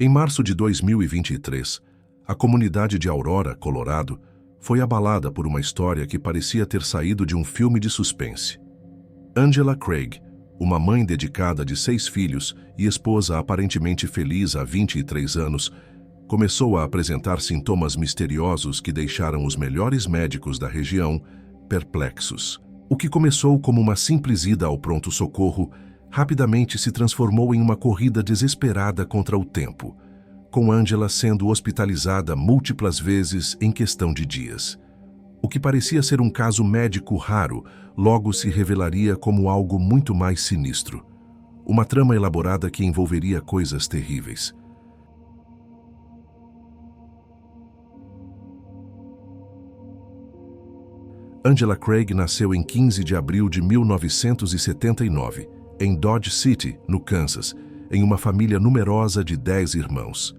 Em março de 2023, a comunidade de Aurora, Colorado, foi abalada por uma história que parecia ter saído de um filme de suspense. Angela Craig, uma mãe dedicada de 6 filhos e esposa aparentemente feliz há 23 anos, começou a apresentar sintomas misteriosos que deixaram os melhores médicos da região perplexos. O que começou como uma simples ida ao pronto-socorro rapidamente se transformou em uma corrida desesperada contra o tempo, com Angela sendo hospitalizada múltiplas vezes em questão de dias. O que parecia ser um caso médico raro, logo se revelaria como algo muito mais sinistro. Uma trama elaborada que envolveria coisas terríveis. Angela Craig nasceu em 15 de abril de 1979, em Dodge City, no Kansas, em uma família numerosa de 10 irmãos.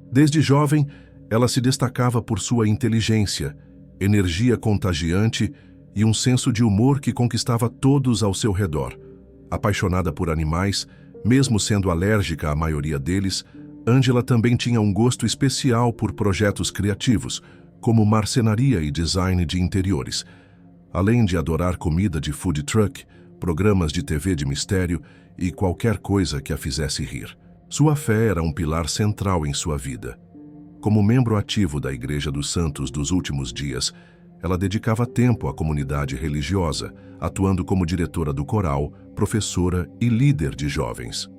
Desde jovem, ela se destacava por sua inteligência, energia contagiante e um senso de humor que conquistava todos ao seu redor. Apaixonada por animais, mesmo sendo alérgica à maioria deles, Angela também tinha um gosto especial por projetos criativos, como marcenaria e design de interiores, além de adorar comida de food truck, programas de TV de mistério e qualquer coisa que a fizesse rir. Sua fé era um pilar central em sua vida. Como membro ativo da Igreja dos Santos dos Últimos Dias, ela dedicava tempo à comunidade religiosa, atuando como diretora do coral, professora e líder de jovens.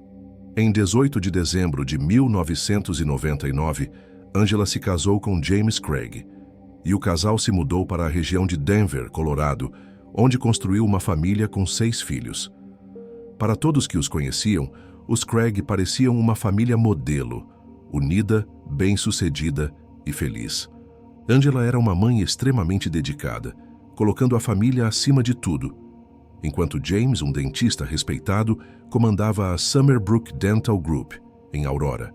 Em 18 de dezembro de 1999, Angela se casou com James Craig, e o casal se mudou para a região de Denver, Colorado, onde construiu uma família com 6 filhos. Para todos que os conheciam, os Craig pareciam uma família modelo, unida, bem-sucedida e feliz. Angela era uma mãe extremamente dedicada, colocando a família acima de tudo, enquanto James, um dentista respeitado, comandava a Summerbrook Dental Group, em Aurora.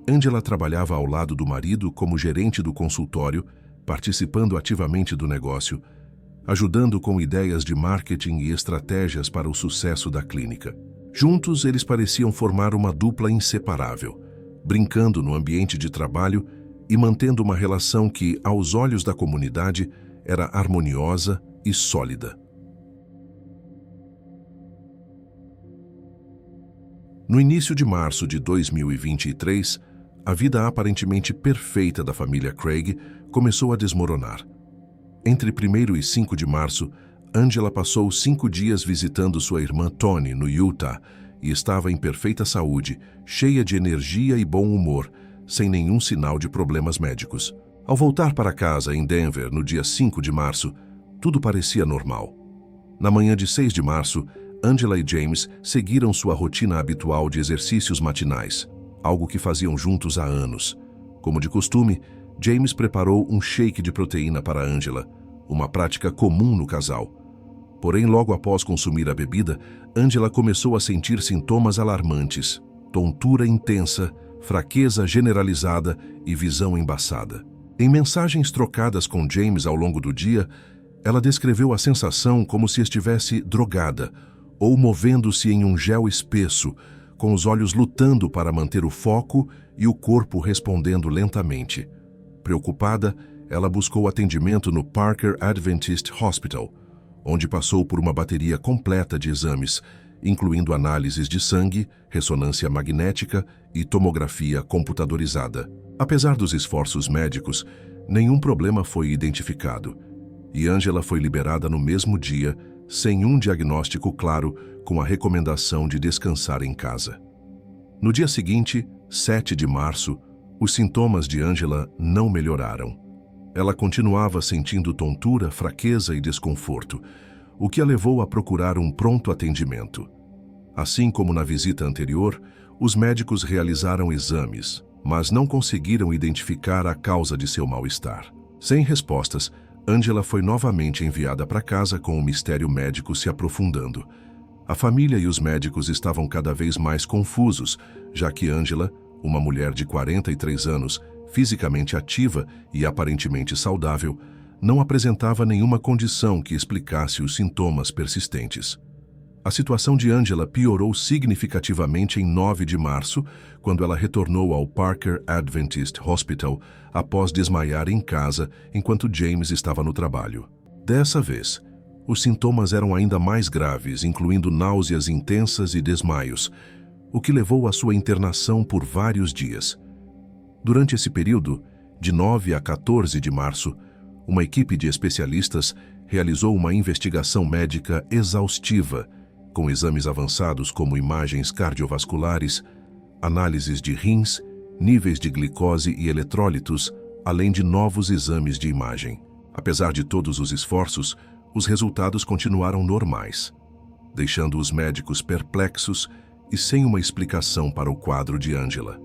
Angela trabalhava ao lado do marido como gerente do consultório, participando ativamente do negócio, ajudando com ideias de marketing e estratégias para o sucesso da clínica. Juntos, eles pareciam formar uma dupla inseparável, brincando no ambiente de trabalho e mantendo uma relação que, aos olhos da comunidade, era harmoniosa e sólida. No início de março de 2023, a vida aparentemente perfeita da família Craig começou a desmoronar. Entre 1º e 5 de março, Angela passou 5 dias visitando sua irmã Toni, no Utah, e estava em perfeita saúde, cheia de energia e bom humor, sem nenhum sinal de problemas médicos. Ao voltar para casa em Denver no dia 5 de março, tudo parecia normal. Na manhã de 6 de março, Angela e James seguiram sua rotina habitual de exercícios matinais, algo que faziam juntos há anos. Como de costume, James preparou um shake de proteína para Angela, uma prática comum no casal. Porém, logo após consumir a bebida, Angela começou a sentir sintomas alarmantes: tontura intensa, fraqueza generalizada e visão embaçada. Em mensagens trocadas com James ao longo do dia, ela descreveu a sensação como se estivesse drogada ou movendo-se em um gel espesso, com os olhos lutando para manter o foco e o corpo respondendo lentamente. Preocupada, ela buscou atendimento no Parker Adventist Hospital, onde passou por uma bateria completa de exames, incluindo análises de sangue, ressonância magnética e tomografia computadorizada. Apesar dos esforços médicos, nenhum problema foi identificado, e Angela foi liberada no mesmo dia, sem um diagnóstico claro, com a recomendação de descansar em casa. No dia seguinte, 7 de março, os sintomas de Angela não melhoraram. Ela continuava sentindo tontura, fraqueza e desconforto, o que a levou a procurar um pronto atendimento. Assim como na visita anterior, os médicos realizaram exames, mas não conseguiram identificar a causa de seu mal-estar. Sem respostas, Angela foi novamente enviada para casa com o mistério médico se aprofundando. A família e os médicos estavam cada vez mais confusos, já que Angela, uma mulher de 43 anos, fisicamente ativa e aparentemente saudável, não apresentava nenhuma condição que explicasse os sintomas persistentes. A situação de Angela piorou significativamente em 9 de março, quando ela retornou ao Parker Adventist Hospital após desmaiar em casa enquanto James estava no trabalho. Dessa vez, os sintomas eram ainda mais graves, incluindo náuseas intensas e desmaios, o que levou à sua internação por vários dias. Durante esse período, de 9 a 14 de março, uma equipe de especialistas realizou uma investigação médica exaustiva, com exames avançados como imagens cardiovasculares, análises de rins, níveis de glicose e eletrólitos, além de novos exames de imagem. Apesar de todos os esforços, os resultados continuaram normais, deixando os médicos perplexos e sem uma explicação para o quadro de Angela.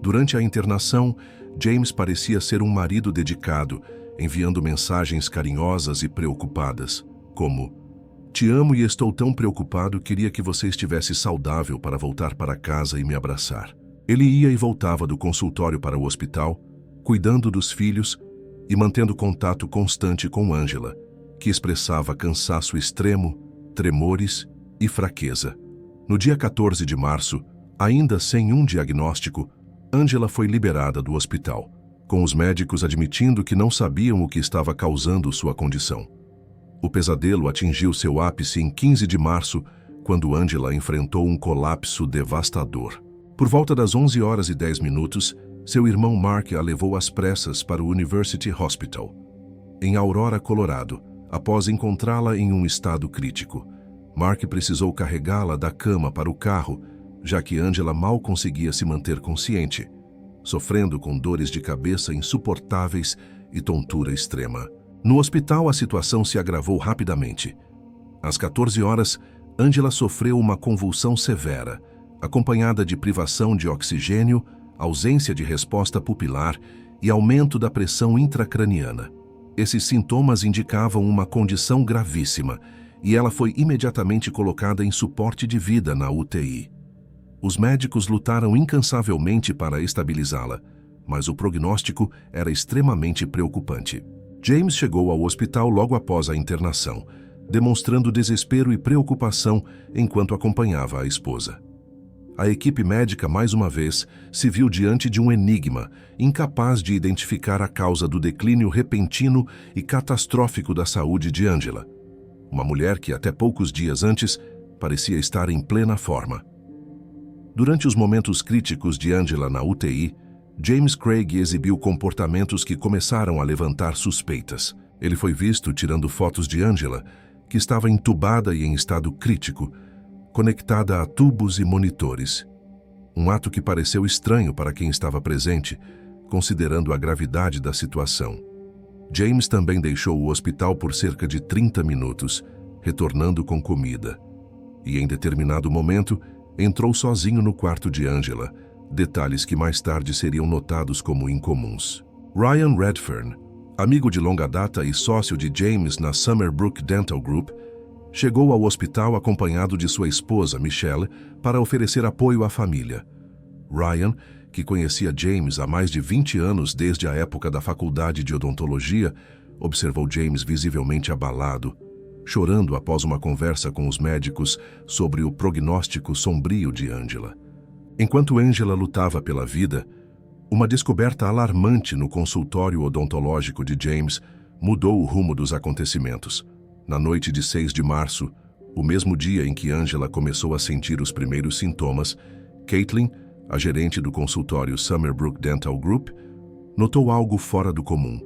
Durante a internação, James parecia ser um marido dedicado, enviando mensagens carinhosas e preocupadas, como: "Te amo e estou tão preocupado, queria que você estivesse saudável para voltar para casa e me abraçar." Ele ia e voltava do consultório para o hospital, cuidando dos filhos e mantendo contato constante com Angela, que expressava cansaço extremo, tremores e fraqueza. No dia 14 de março, ainda sem um diagnóstico, Angela foi liberada do hospital, com os médicos admitindo que não sabiam o que estava causando sua condição. O pesadelo atingiu seu ápice em 15 de março, quando Angela enfrentou um colapso devastador. Por volta das 11h10, seu irmão Mark a levou às pressas para o University Hospital, em Aurora, Colorado, após encontrá-la em um estado crítico. Mark precisou carregá-la da cama para o carro, já que Angela mal conseguia se manter consciente, sofrendo com dores de cabeça insuportáveis e tontura extrema. No hospital, a situação se agravou rapidamente. Às 14 horas, Angela sofreu uma convulsão severa, acompanhada de privação de oxigênio, ausência de resposta pupilar e aumento da pressão intracraniana. Esses sintomas indicavam uma condição gravíssima e ela foi imediatamente colocada em suporte de vida na UTI. Os médicos lutaram incansavelmente para estabilizá-la, mas o prognóstico era extremamente preocupante. James chegou ao hospital logo após a internação, demonstrando desespero e preocupação enquanto acompanhava a esposa. A equipe médica, mais uma vez, se viu diante de um enigma, incapaz de identificar a causa do declínio repentino e catastrófico da saúde de Angela, uma mulher que até poucos dias antes parecia estar em plena forma. Durante os momentos críticos de Angela na UTI, James Craig exibiu comportamentos que começaram a levantar suspeitas. Ele foi visto tirando fotos de Angela, que estava entubada e em estado crítico, conectada a tubos e monitores. Um ato que pareceu estranho para quem estava presente, considerando a gravidade da situação. James também deixou o hospital por cerca de 30 minutos, retornando com comida. E em determinado momento, entrou sozinho no quarto de Angela, detalhes que mais tarde seriam notados como incomuns. Ryan Redfern, amigo de longa data e sócio de James na Summerbrook Dental Group, chegou ao hospital acompanhado de sua esposa, Michelle, para oferecer apoio à família. Ryan, que conhecia James há mais de 20 anos desde a época da faculdade de odontologia, observou James visivelmente abalado, chorando após uma conversa com os médicos sobre o prognóstico sombrio de Angela. Enquanto Angela lutava pela vida, uma descoberta alarmante no consultório odontológico de James mudou o rumo dos acontecimentos. Na noite de 6 de março, o mesmo dia em que Angela começou a sentir os primeiros sintomas, Caitlin, a gerente do consultório Summerbrook Dental Group, notou algo fora do comum.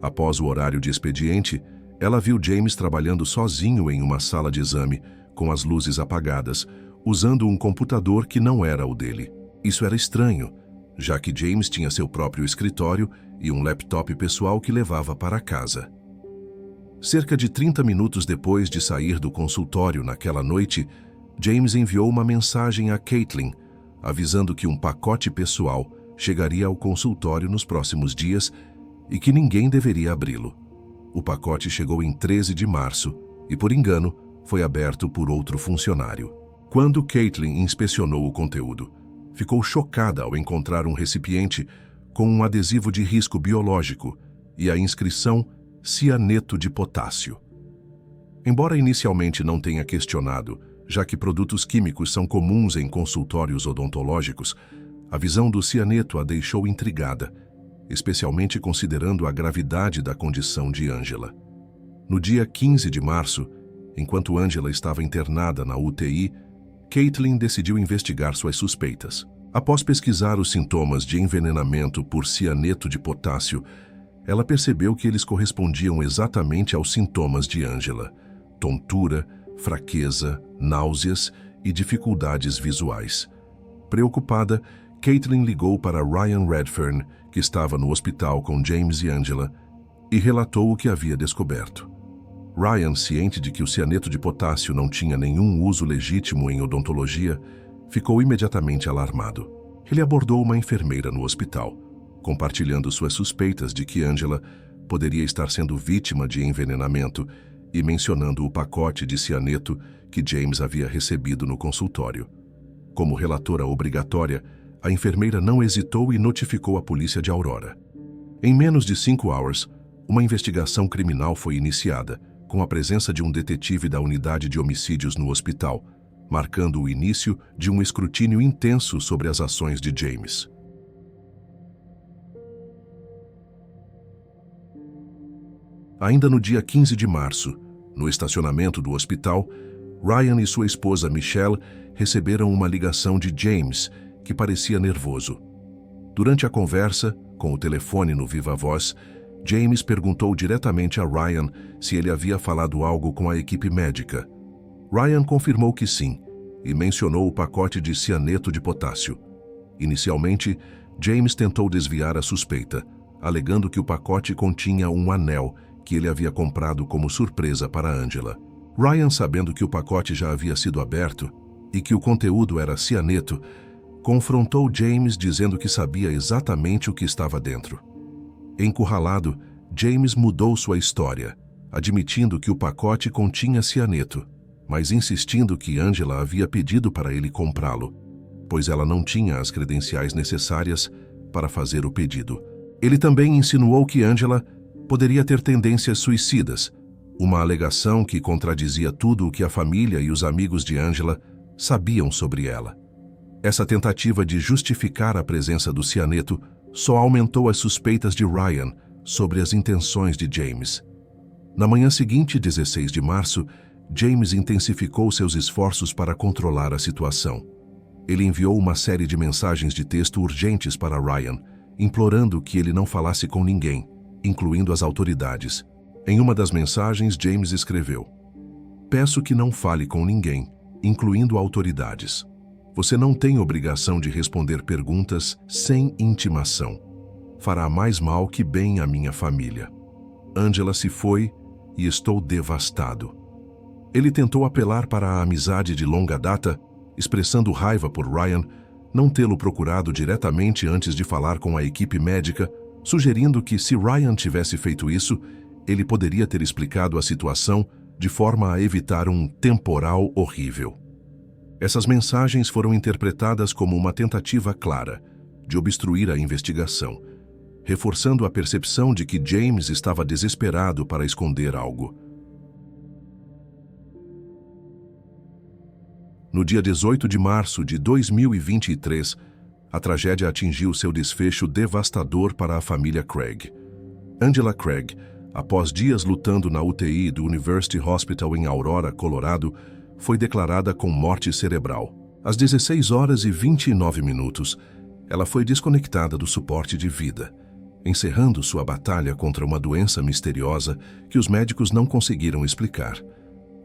Após o horário de expediente, ela viu James trabalhando sozinho em uma sala de exame, com as luzes apagadas, usando um computador que não era o dele. Isso era estranho, já que James tinha seu próprio escritório e um laptop pessoal que levava para casa. Cerca de 30 minutos depois de sair do consultório naquela noite, James enviou uma mensagem a Caitlin, avisando que um pacote pessoal chegaria ao consultório nos próximos dias e que ninguém deveria abri-lo. O pacote chegou em 13 de março e, por engano, foi aberto por outro funcionário. Quando Caitlin inspecionou o conteúdo, ficou chocada ao encontrar um recipiente com um adesivo de risco biológico e a inscrição cianeto de potássio. Embora inicialmente não tenha questionado, Já que produtos químicos são comuns em consultórios odontológicos, a visão do cianeto a deixou intrigada, especialmente considerando a gravidade da condição de Angela. No dia 15 de março, enquanto Angela estava internada na UTI, Caitlin decidiu investigar suas suspeitas. Após pesquisar os sintomas de envenenamento por cianeto de potássio, ela percebeu que eles correspondiam exatamente aos sintomas de Angela: tontura, fraqueza, náuseas e dificuldades visuais. Preocupada, Caitlin ligou para Ryan Redfern, que estava no hospital com James e Angela, e relatou o que havia descoberto. Ryan, ciente de que o cianeto de potássio não tinha nenhum uso legítimo em odontologia, ficou imediatamente alarmado. Ele abordou uma enfermeira no hospital, compartilhando suas suspeitas de que Angela poderia estar sendo vítima de envenenamento e mencionando o pacote de cianeto que James havia recebido no consultório. Como relatora obrigatória, a enfermeira não hesitou e notificou a polícia de Aurora. Em menos de 5 horas, uma investigação criminal foi iniciada, com a presença de um detetive da unidade de homicídios no hospital, marcando o início de um escrutínio intenso sobre as ações de James. Ainda no dia 15 de março, no estacionamento do hospital, Ryan e sua esposa Michelle receberam uma ligação de James, que parecia nervoso. Durante a conversa, com o telefone no viva-voz, James perguntou diretamente a Ryan se ele havia falado algo com a equipe médica. Ryan confirmou que sim, e mencionou o pacote de cianeto de potássio. Inicialmente, James tentou desviar a suspeita, alegando que o pacote continha um anel que ele havia comprado como surpresa para Angela. Ryan, sabendo que o pacote já havia sido aberto e que o conteúdo era cianeto, confrontou James dizendo que sabia exatamente o que estava dentro. Encurralado, James mudou sua história, admitindo que o pacote continha cianeto, mas insistindo que Angela havia pedido para ele comprá-lo, pois ela não tinha as credenciais necessárias para fazer o pedido. Ele também insinuou que Angela poderia ter tendências suicidas, uma alegação que contradizia tudo o que a família e os amigos de Angela sabiam sobre ela. Essa tentativa de justificar a presença do cianeto só aumentou as suspeitas de Ryan sobre as intenções de James. Na manhã seguinte, 16 de março, James intensificou seus esforços para controlar a situação. Ele enviou uma série de mensagens de texto urgentes para Ryan, implorando que ele não falasse com ninguém, incluindo as autoridades. Em uma das mensagens, James escreveu: "Peço que não fale com ninguém, incluindo autoridades. Você não tem obrigação de responder perguntas sem intimação. Fará mais mal que bem à minha família. Angela se foi e estou devastado." Ele tentou apelar para a amizade de longa data, expressando raiva por Ryan não tê-lo procurado diretamente antes de falar com a equipe médica, sugerindo que, se Ryan tivesse feito isso, ele poderia ter explicado a situação de forma a evitar um temporal horrível. Essas mensagens foram interpretadas como uma tentativa clara de obstruir a investigação, reforçando a percepção de que James estava desesperado para esconder algo. No dia 18 de março de 2023, a tragédia atingiu seu desfecho devastador para a família Craig. Angela Craig, após dias lutando na UTI do University Hospital em Aurora, Colorado, foi declarada com morte cerebral. Às 16 horas e 29 minutos, ela foi desconectada do suporte de vida, encerrando sua batalha contra uma doença misteriosa que os médicos não conseguiram explicar.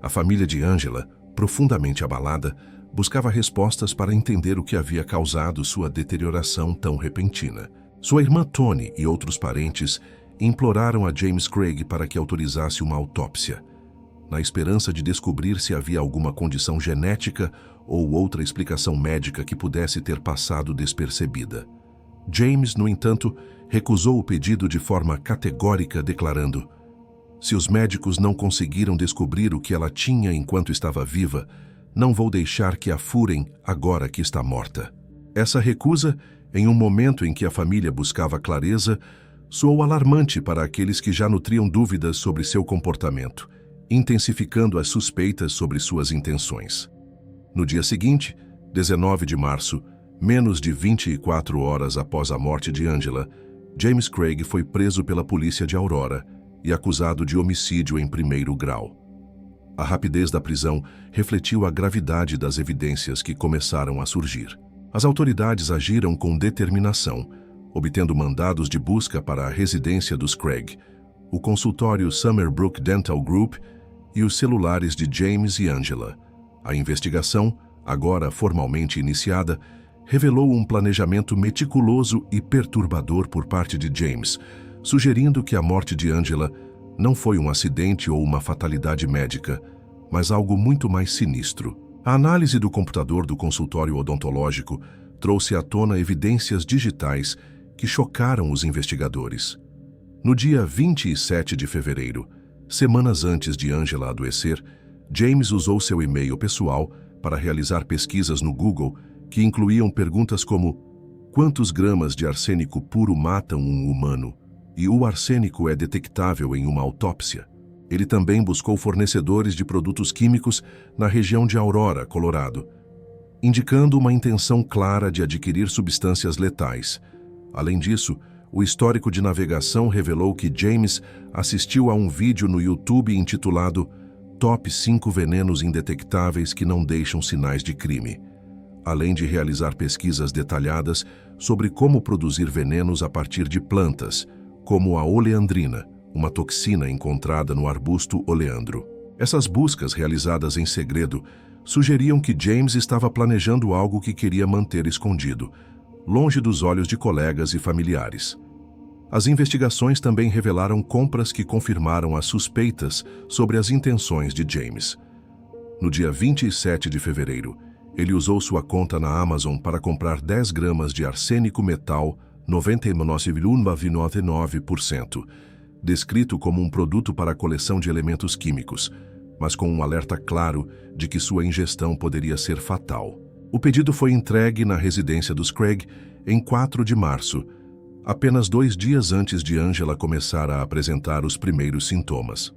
A família de Angela, profundamente abalada, buscava respostas para entender o que havia causado sua deterioração tão repentina. Sua irmã Toni e outros parentes imploraram a James Craig para que autorizasse uma autópsia, na esperança de descobrir se havia alguma condição genética ou outra explicação médica que pudesse ter passado despercebida. James, no entanto, recusou o pedido de forma categórica, declarando: "Se os médicos não conseguiram descobrir o que ela tinha enquanto estava viva, não vou deixar que a furem agora que está morta." Essa recusa, em um momento em que a família buscava clareza, soou alarmante para aqueles que já nutriam dúvidas sobre seu comportamento, intensificando as suspeitas sobre suas intenções. No dia seguinte, 19 de março, menos de 24 horas após a morte de Angela, James Craig foi preso pela polícia de Aurora e acusado de homicídio em primeiro grau. A rapidez da prisão refletiu a gravidade das evidências que começaram a surgir. As autoridades agiram com determinação, obtendo mandados de busca para a residência dos Craig, o consultório Summerbrook Dental Group e os celulares de James e Angela. A investigação, agora formalmente iniciada, revelou um planejamento meticuloso e perturbador por parte de James, sugerindo que a morte de Angela não foi um acidente ou uma fatalidade médica, mas algo muito mais sinistro. A análise do computador do consultório odontológico trouxe à tona evidências digitais que chocaram os investigadores. No dia 27 de fevereiro, semanas antes de Angela adoecer, James usou seu e-mail pessoal para realizar pesquisas no Google que incluíam perguntas como: quantos gramas de arsênico puro matam um humano? E o arsênico é detectável em uma autópsia. Ele também buscou fornecedores de produtos químicos na região de Aurora, Colorado, indicando uma intenção clara de adquirir substâncias letais. Além disso, o histórico de navegação revelou que James assistiu a um vídeo no YouTube intitulado Top 5 Venenos Indetectáveis que Não Deixam Sinais de Crime, além de realizar pesquisas detalhadas sobre como produzir venenos a partir de plantas, como a oleandrina, uma toxina encontrada no arbusto oleandro. Essas buscas, realizadas em segredo, sugeriam que James estava planejando algo que queria manter escondido, longe dos olhos de colegas e familiares. As investigações também revelaram compras que confirmaram as suspeitas sobre as intenções de James. No dia 27 de fevereiro, ele usou sua conta na Amazon para comprar 10 gramas de arsênico metal 99,99%, descrito como um produto para a coleção de elementos químicos, mas com um alerta claro de que sua ingestão poderia ser fatal. O pedido foi entregue na residência dos Craig em 4 de março, apenas 2 dias antes de Angela começar a apresentar os primeiros sintomas.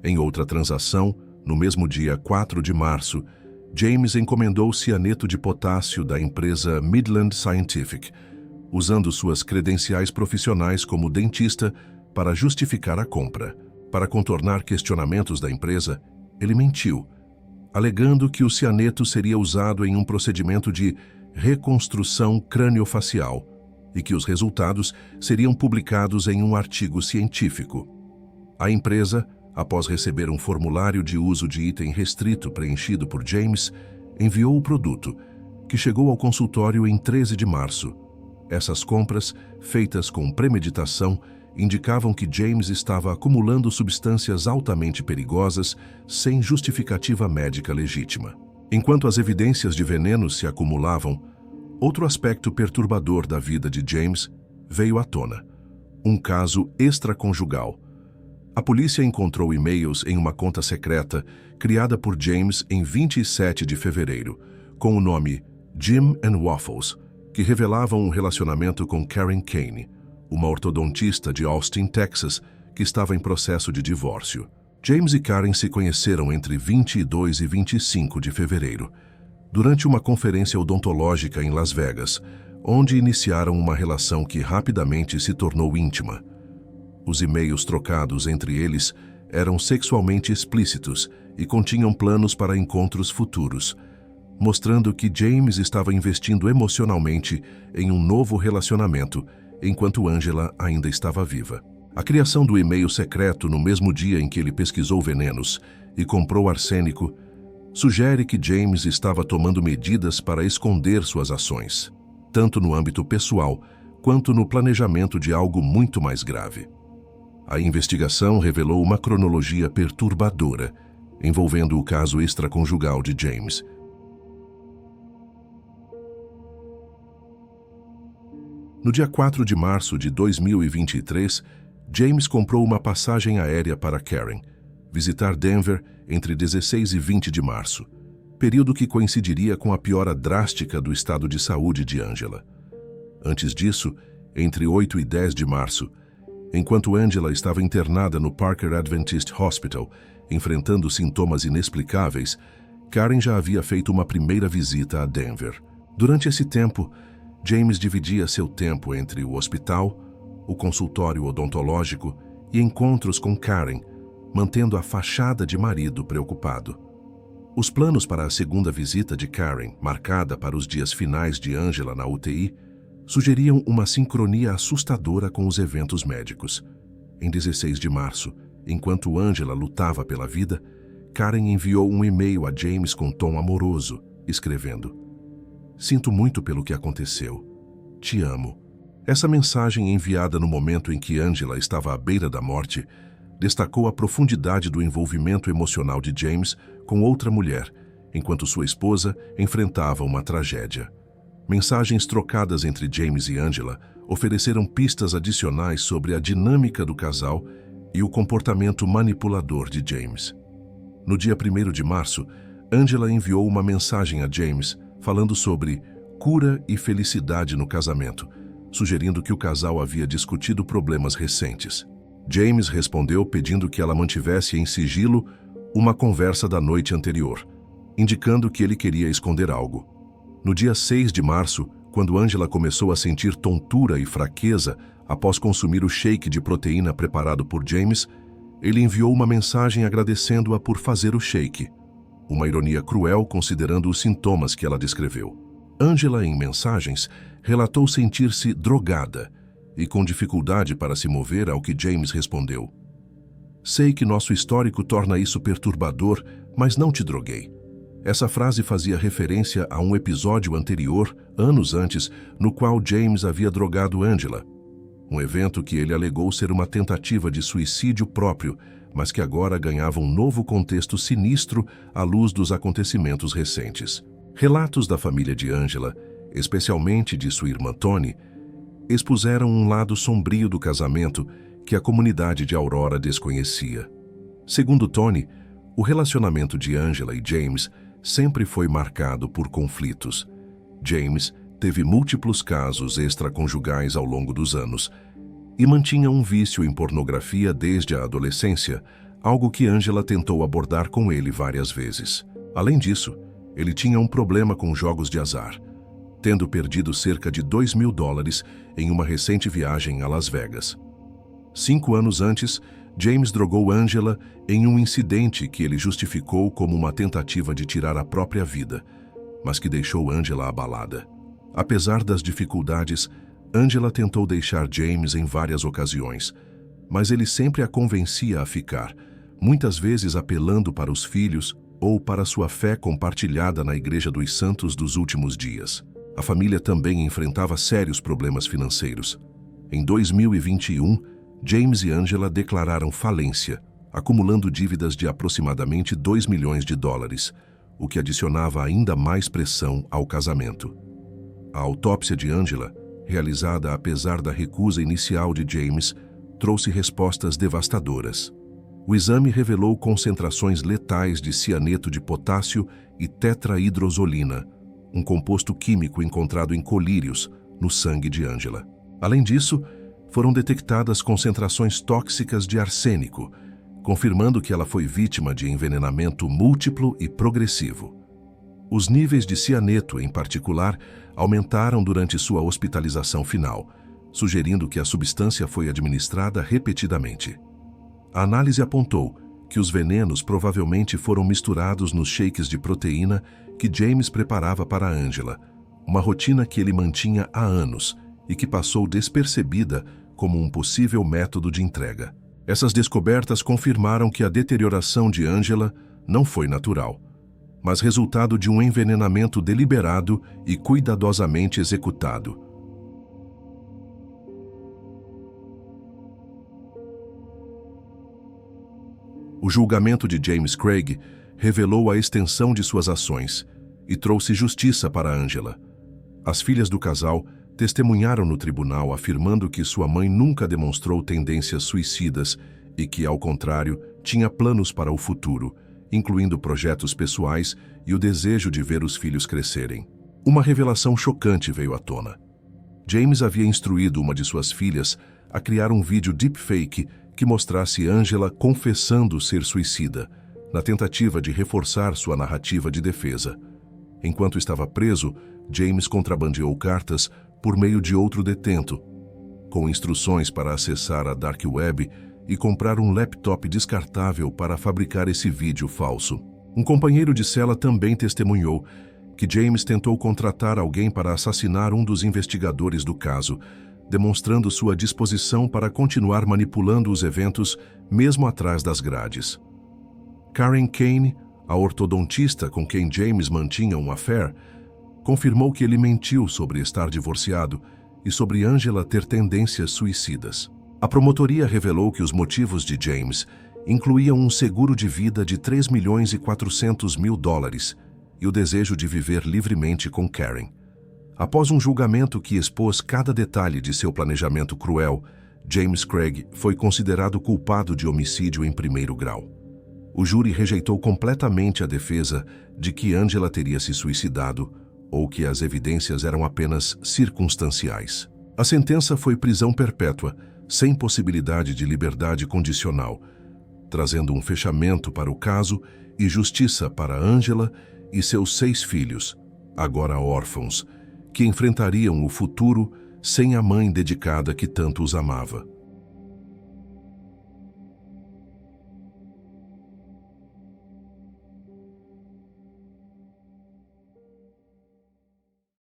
Em outra transação, no mesmo dia 4 de março, James encomendou cianeto de potássio da empresa Midland Scientific, usando suas credenciais profissionais como dentista para justificar a compra. Para contornar questionamentos da empresa, ele mentiu, alegando que o cianeto seria usado em um procedimento de reconstrução craniofacial e que os resultados seriam publicados em um artigo científico. A empresa, após receber um formulário de uso de item restrito preenchido por James, enviou o produto, que chegou ao consultório em 13 de março. Essas compras, feitas com premeditação, indicavam que James estava acumulando substâncias altamente perigosas sem justificativa médica legítima. Enquanto as evidências de veneno se acumulavam, outro aspecto perturbador da vida de James veio à tona: um caso extraconjugal. A polícia encontrou e-mails em uma conta secreta criada por James em 27 de fevereiro, com o nome Jim and Waffles, que revelavam um relacionamento com Karen Kane, uma ortodontista de Austin, Texas, que estava em processo de divórcio. James e Karen se conheceram entre 22 e 25 de fevereiro, durante uma conferência odontológica em Las Vegas, onde iniciaram uma relação que rapidamente se tornou íntima. Os e-mails trocados entre eles eram sexualmente explícitos e continham planos para encontros futuros, mostrando que James estava investindo emocionalmente em um novo relacionamento, enquanto Angela ainda estava viva. A criação do e-mail secreto no mesmo dia em que ele pesquisou venenos e comprou arsênico sugere que James estava tomando medidas para esconder suas ações, tanto no âmbito pessoal quanto no planejamento de algo muito mais grave. A investigação revelou uma cronologia perturbadora envolvendo o caso extraconjugal de James. No dia 4 de março de 2023, James comprou uma passagem aérea para Karen visitar Denver entre 16 e 20 de março, período que coincidiria com a piora drástica do estado de saúde de Angela. Antes disso, entre 8 e 10 de março, enquanto Angela estava internada no Parker Adventist Hospital, enfrentando sintomas inexplicáveis, Karen já havia feito uma primeira visita a Denver. Durante esse tempo, James dividia seu tempo entre o hospital, o consultório odontológico e encontros com Karen, mantendo a fachada de marido preocupado. Os planos para a segunda visita de Karen, marcada para os dias finais de Angela na UTI, sugeriam uma sincronia assustadora com os eventos médicos. Em 16 de março, enquanto Angela lutava pela vida, Karen enviou um e-mail a James com tom amoroso, escrevendo: "Sinto muito pelo que aconteceu. Te amo." Essa mensagem, enviada no momento em que Angela estava à beira da morte, destacou a profundidade do envolvimento emocional de James com outra mulher, enquanto sua esposa enfrentava uma tragédia. Mensagens trocadas entre James e Angela ofereceram pistas adicionais sobre a dinâmica do casal e o comportamento manipulador de James. No dia 1º de março, Angela enviou uma mensagem a James falando sobre cura e felicidade no casamento, sugerindo que o casal havia discutido problemas recentes. James respondeu pedindo que ela mantivesse em sigilo uma conversa da noite anterior, indicando que ele queria esconder algo. No dia 6 de março, quando Angela começou a sentir tontura e fraqueza após consumir o shake de proteína preparado por James, ele enviou uma mensagem agradecendo-a por fazer o shake. Uma ironia cruel considerando os sintomas que ela descreveu. Angela, em mensagens, relatou sentir-se drogada e com dificuldade para se mover, ao que James respondeu: "Sei que nosso histórico torna isso perturbador, mas não te droguei." Essa frase fazia referência a um episódio anterior, anos antes, no qual James havia drogado Angela. Um evento que ele alegou ser uma tentativa de suicídio próprio, mas que agora ganhava um novo contexto sinistro à luz dos acontecimentos recentes. Relatos da família de Angela, especialmente de sua irmã Toni, expuseram um lado sombrio do casamento que a comunidade de Aurora desconhecia. Segundo Toni, o relacionamento de Angela e James sempre foi marcado por conflitos. James teve múltiplos casos extraconjugais ao longo dos anos e mantinha um vício em pornografia desde a adolescência, algo que Angela tentou abordar com ele várias vezes. Além disso, ele tinha um problema com jogos de azar, tendo perdido cerca de $2.000 em uma recente viagem a Las Vegas. 5 anos antes, James drogou Angela em um incidente que ele justificou como uma tentativa de tirar a própria vida, mas que deixou Angela abalada. Apesar das dificuldades, Angela tentou deixar James em várias ocasiões, mas ele sempre a convencia a ficar, muitas vezes apelando para os filhos ou para sua fé compartilhada na Igreja dos Santos dos Últimos Dias. A família também enfrentava sérios problemas financeiros. Em 2021, James e Angela declararam falência, acumulando dívidas de aproximadamente $2 milhões, o que adicionava ainda mais pressão ao casamento. A autópsia de Angela, realizada apesar da recusa inicial de James, trouxe respostas devastadoras. O exame revelou concentrações letais de cianeto de potássio e tetrahidrozolina, um composto químico encontrado em colírios no sangue de Angela. Além disso, foram detectadas concentrações tóxicas de arsênico, confirmando que ela foi vítima de envenenamento múltiplo e progressivo. Os níveis de cianeto, em particular, aumentaram durante sua hospitalização final, sugerindo que a substância foi administrada repetidamente. A análise apontou que os venenos provavelmente foram misturados nos shakes de proteína que James preparava para Angela, uma rotina que ele mantinha há anos e que passou despercebida como um possível método de entrega. Essas descobertas confirmaram que a deterioração de Angela não foi natural, mas resultado de um envenenamento deliberado e cuidadosamente executado. O julgamento de James Craig revelou a extensão de suas ações e trouxe justiça para Angela. As filhas do casal testemunharam no tribunal afirmando que sua mãe nunca demonstrou tendências suicidas e que, ao contrário, tinha planos para o futuro, incluindo projetos pessoais e o desejo de ver os filhos crescerem. Uma revelação chocante veio à tona. James havia instruído uma de suas filhas a criar um vídeo deepfake que mostrasse Angela confessando ser suicida, na tentativa de reforçar sua narrativa de defesa. Enquanto estava preso, James contrabandeou cartas por meio de outro detento, com instruções para acessar a Dark Web e comprar um laptop descartável para fabricar esse vídeo falso. Um companheiro de cela também testemunhou que James tentou contratar alguém para assassinar um dos investigadores do caso, demonstrando sua disposição para continuar manipulando os eventos mesmo atrás das grades. Karen Kane, a ortodontista com quem James mantinha um affair, confirmou que ele mentiu sobre estar divorciado e sobre Angela ter tendências suicidas. A promotoria revelou que os motivos de James incluíam um seguro de vida de $3.400.000 e o desejo de viver livremente com Karen. Após um julgamento que expôs cada detalhe de seu planejamento cruel, James Craig foi considerado culpado de homicídio em primeiro grau. O júri rejeitou completamente a defesa de que Angela teria se suicidado ou que as evidências eram apenas circunstanciais. A sentença foi prisão perpétua, sem possibilidade de liberdade condicional, trazendo um fechamento para o caso e justiça para Angela e seus 6 filhos, agora órfãos, que enfrentariam o futuro sem a mãe dedicada que tanto os amava.